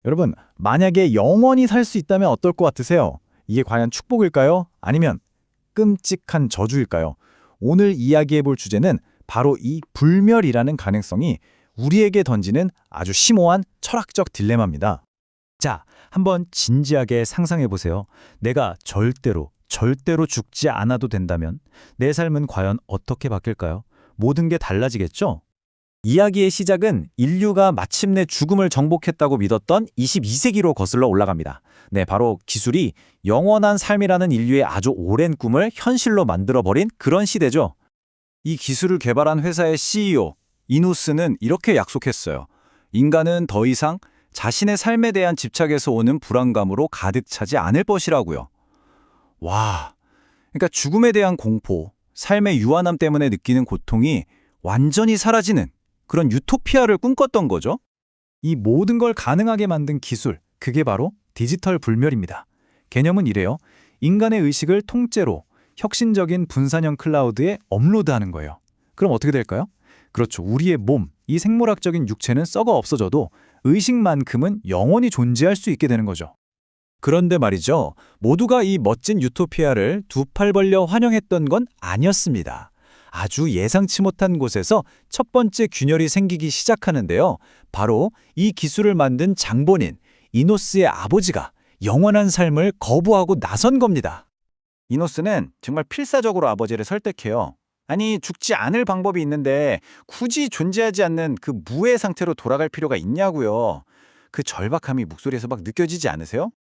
여러분, 만약에 영원히 살 수 있다면 어떨 것 같으세요? 이게 과연 축복일까요? 아니면 끔찍한 저주일까요? 오늘 이야기해 볼 주제는 바로 이 불멸이라는 가능성이 우리에게 던지는 아주 심오한 철학적 딜레마입니다. 자, 한번 진지하게 상상해 보세요. 내가 절대로 죽지 않아도 된다면 내 삶은 과연 어떻게 바뀔까요? 모든 게 달라지겠죠? 이야기의 시작은 인류가 마침내 죽음을 정복했다고 믿었던 22세기로 거슬러 올라갑니다. 네, 바로 기술이 영원한 삶이라는 인류의 아주 오랜 꿈을 현실로 만들어버린 그런 시대죠. 이 기술을 개발한 회사의 CEO, 이누스는 이렇게 약속했어요. 인간은 더 이상 자신의 삶에 대한 집착에서 오는 불안감으로 가득 차지 않을 것이라고요. 와, 그러니까 죽음에 대한 공포, 삶의 유한함 때문에 느끼는 고통이 완전히 사라지는 그런 유토피아를 꿈꿨던 거죠. 이 모든 걸 가능하게 만든 기술, 그게 바로 디지털 불멸입니다. 개념은 이래요. 인간의 의식을 통째로 혁신적인 분산형 클라우드에 업로드하는 거예요. 그럼 어떻게 될까요? 그렇죠. 우리의 몸, 이 생물학적인 육체는 썩어 없어져도 의식만큼은 영원히 존재할 수 있게 되는 거죠. 그런데 말이죠. 모두가 이 멋진 유토피아를 두 팔 벌려 환영했던 건 아니었습니다. 아주 예상치 못한 곳에서 첫 번째 균열이 생기기 시작하는데요. 바로 이 기술을 만든 장본인 이노스의 아버지가 영원한 삶을 거부하고 나선 겁니다. 이노스는 정말 필사적으로 아버지를 설득해요. 아니, 죽지 않을 방법이 있는데 굳이 존재하지 않는 그 무의 상태로 돌아갈 필요가 있냐고요. 그 절박함이 목소리에서 막 느껴지지 않으세요?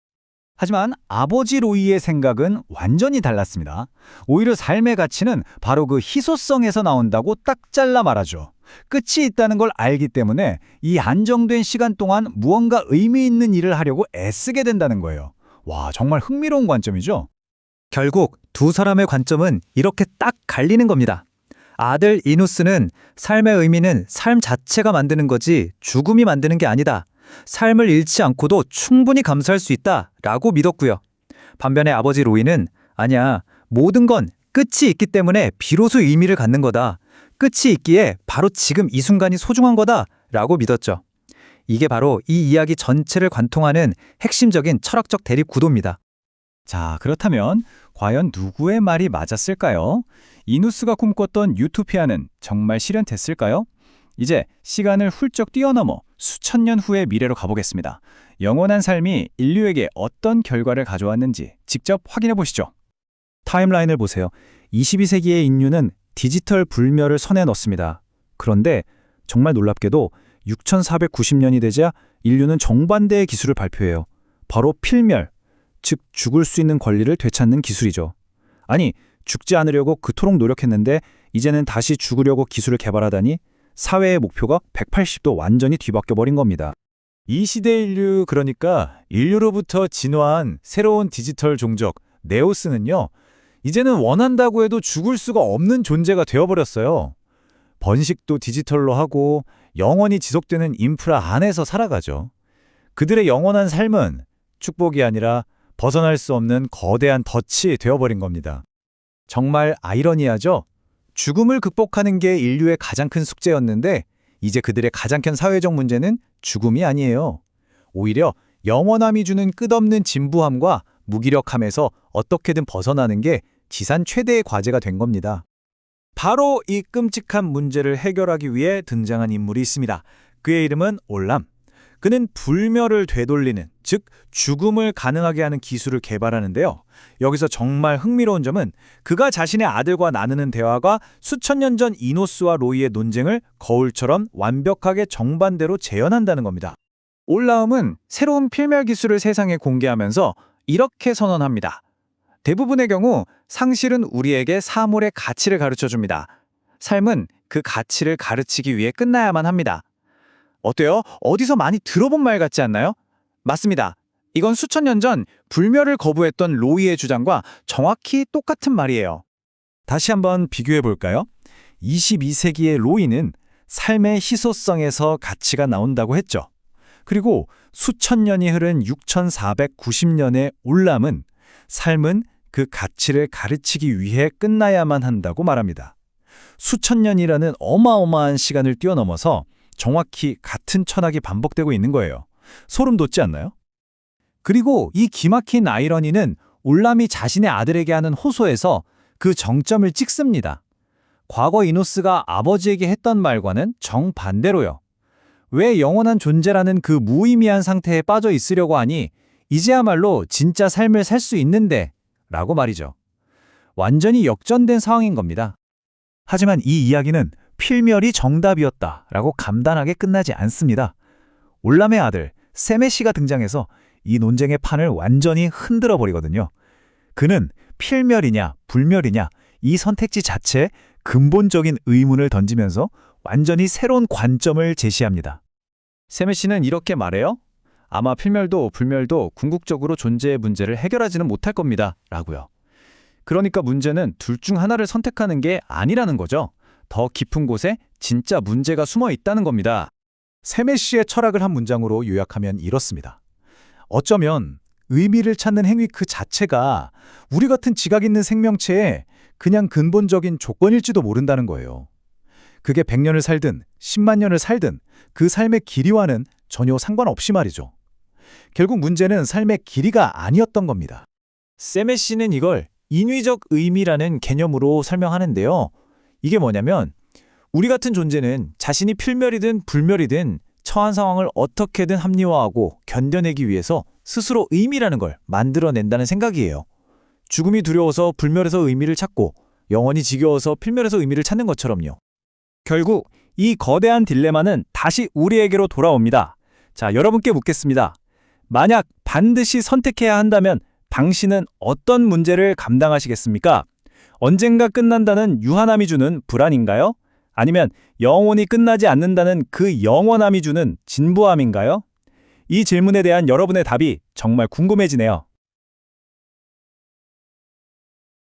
하지만 아버지 로이의 생각은 완전히 달랐습니다. 오히려 삶의 가치는 바로 그 희소성에서 나온다고 딱 잘라 말하죠. 끝이 있다는 걸 알기 때문에 이 한정된 시간 동안 무언가 의미 있는 일을 하려고 애쓰게 된다는 거예요. 와, 정말 흥미로운 관점이죠? 결국 두 사람의 관점은 이렇게 딱 갈리는 겁니다. 아들 이누스는 삶의 의미는 삶 자체가 만드는 거지 죽음이 만드는 게 아니다. 삶을 잃지 않고도 충분히 감수할 수 있다라고 믿었고요. 반면에 아버지 로이는 아니야, 모든 건 끝이 있기 때문에 비로소 의미를 갖는 거다. 끝이 있기에 바로 지금 이 순간이 소중한 거다라고 믿었죠. 이게 바로 이 이야기 전체를 관통하는 핵심적인 철학적 대립 구도입니다. 자, 그렇다면 과연 누구의 말이 맞았을까요? 이누스가 꿈꿨던 유토피아는 정말 실현됐을까요? 이제 시간을 훌쩍 뛰어넘어 수천 년 후의 미래로 가보겠습니다. 영원한 삶이 인류에게 어떤 결과를 가져왔는지 직접 확인해 보시죠. 타임라인을 보세요. 22세기의 인류는 디지털 불멸을 선에 넣습니다. 그런데 정말 놀랍게도 6490년이 되자 인류는 정반대의 기술을 발표해요. 바로 필멸, 즉 죽을 수 있는 권리를 되찾는 기술이죠. 아니, 죽지 않으려고 그토록 노력했는데 이제는 다시 죽으려고 기술을 개발하다니 사회의 목표가 180도 완전히 뒤바뀌어 버린 겁니다. 이 시대 인류, 그러니까 인류로부터 진화한 새로운 디지털 종족 네오스는요, 이제는 원한다고 해도 죽을 수가 없는 존재가 되어버렸어요. 번식도 디지털로 하고 영원히 지속되는 인프라 안에서 살아가죠. 그들의 영원한 삶은 축복이 아니라 벗어날 수 없는 거대한 덫이 되어버린 겁니다. 정말 아이러니하죠? 죽음을 극복하는 게 인류의 가장 큰 숙제였는데 이제 그들의 가장 큰 사회적 문제는 죽음이 아니에요. 오히려 영원함이 주는 끝없는 진부함과 무기력함에서 어떻게든 벗어나는 게 지산 최대의 과제가 된 겁니다. 바로 이 끔찍한 문제를 해결하기 위해 등장한 인물이 있습니다. 그의 이름은 올람. 그는 불멸을 되돌리는, 즉 죽음을 가능하게 하는 기술을 개발하는데요. 여기서 정말 흥미로운 점은 그가 자신의 아들과 나누는 대화가 수천 년 전 이노스와 로이의 논쟁을 거울처럼 완벽하게 정반대로 재현한다는 겁니다. 올라움은 새로운 필멸 기술을 세상에 공개하면서 이렇게 선언합니다. 대부분의 경우 상실은 우리에게 사물의 가치를 가르쳐줍니다. 삶은 그 가치를 가르치기 위해 끝나야만 합니다. 어때요? 어디서 많이 들어본 말 같지 않나요? 맞습니다. 이건 수천 년 전 불멸을 거부했던 로이의 주장과 정확히 똑같은 말이에요. 다시 한번 비교해 볼까요? 22세기의 로이는 삶의 희소성에서 가치가 나온다고 했죠. 그리고 수천 년이 흐른 6490년의 올람은 삶은 그 가치를 가르치기 위해 끝나야만 한다고 말합니다. 수천 년이라는 어마어마한 시간을 뛰어넘어서 정확히 같은 철학이 반복되고 있는 거예요. 소름 돋지 않나요? 그리고 이 기막힌 아이러니는 올람이 자신의 아들에게 하는 호소에서 그 정점을 찍습니다. 과거 이노스가 아버지에게 했던 말과는 정반대로요. 왜 영원한 존재라는 그 무의미한 상태에 빠져 있으려고 하니 이제야말로 진짜 삶을 살 수 있는데 라고 말이죠. 완전히 역전된 상황인 겁니다. 하지만 이 이야기는 필멸이 정답이었다라고 간단하게 끝나지 않습니다. 올람의 아들 세메시가 등장해서 이 논쟁의 판을 완전히 흔들어 버리거든요. 그는 필멸이냐 불멸이냐 이 선택지 자체에 근본적인 의문을 던지면서 완전히 새로운 관점을 제시합니다. 세메시는 이렇게 말해요. 아마 필멸도 불멸도 궁극적으로 존재의 문제를 해결하지는 못할 겁니다. 라고요. 그러니까 문제는 둘 중 하나를 선택하는 게 아니라는 거죠. 더 깊은 곳에 진짜 문제가 숨어 있다는 겁니다. 세메시의 철학을 한 문장으로 요약하면 이렇습니다. 어쩌면 의미를 찾는 행위 그 자체가 우리 같은 지각 있는 생명체의 그냥 근본적인 조건일지도 모른다는 거예요. 그게 100년을 살든 10만 년을 살든 그 삶의 길이와는 전혀 상관없이 말이죠. 결국 문제는 삶의 길이가 아니었던 겁니다. 세메시는 이걸 인위적 의미라는 개념으로 설명하는데요. 이게 뭐냐면 우리 같은 존재는 자신이 필멸이든 불멸이든 처한 상황을 어떻게든 합리화하고 견뎌내기 위해서 스스로 의미라는 걸 만들어낸다는 생각이에요. 죽음이 두려워서 불멸에서 의미를 찾고 영원히 지겨워서 필멸에서 의미를 찾는 것처럼요. 결국 이 거대한 딜레마는 다시 우리에게로 돌아옵니다. 자, 여러분께 묻겠습니다. 만약 반드시 선택해야 한다면 당신은 어떤 문제를 감당하시겠습니까? 언젠가 끝난다는 유한함이 주는 불안인가요? 아니면 영원히 끝나지 않는다는 그 영원함이 주는 진부함인가요? 이 질문에 대한 여러분의 답이 정말 궁금해지네요.